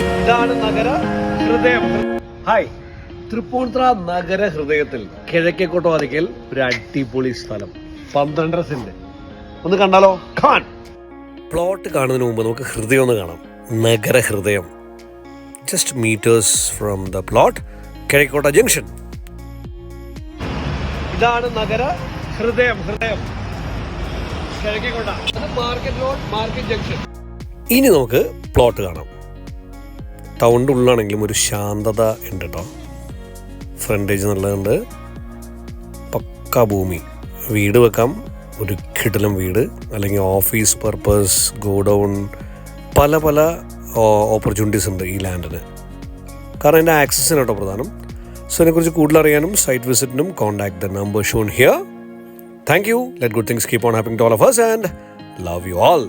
ഇതാണ് നഗര ഹൃദയം. ഹായ്, തൃപ്പൂണിത്തുറ നഗര ഹൃദയത്തിൽ കിഴക്കേക്കോട്ട വാതിക്കൽ ഒരു അടിപൊളി സ്ഥലം, 12 സെന്റ്. ഒന്ന് കണ്ടാലോ? ഖാൻ പ്ലോട്ട് കാണുന്നതിന് മുമ്പ് നമുക്ക് ഹൃദയം ഒന്ന് കാണാം. നഗര ഹൃദയം, just meters from the plot, Kizhakkekotta junction. ഇതാണ് നഗര ഹൃദയം. Kizhakkekotta, market road, market junction. ഇനി നമുക്ക് പ്ലോട്ട് കാണാം. ടൗണിൻ്റെ ഉള്ളിലാണെങ്കിലും ഒരു ശാന്തത ഉണ്ട് കേട്ടോ. ഫ്രണ്ടേജ് നല്ലതുണ്ട്, പക്കാ ഭൂമി. വീട് വെക്കാം, ഒരു കിടിലം വീട്, അല്ലെങ്കിൽ ഓഫീസ് പർപ്പസ്, ഗോഡൗൺ, പല ഓപ്പർച്യൂണിറ്റീസ് ഉണ്ട് ഈ ലാൻഡിന്. കാരണം എൻ്റെ ആക്സസിന് കേട്ടോ പ്രധാനം. സോ ഇതിനെക്കുറിച്ച് കൂടുതൽ അറിയാനും സൈറ്റ് വിസിറ്റിനും contact the number shown here. Thank you. Let good things keep on happening to all of us and love you all.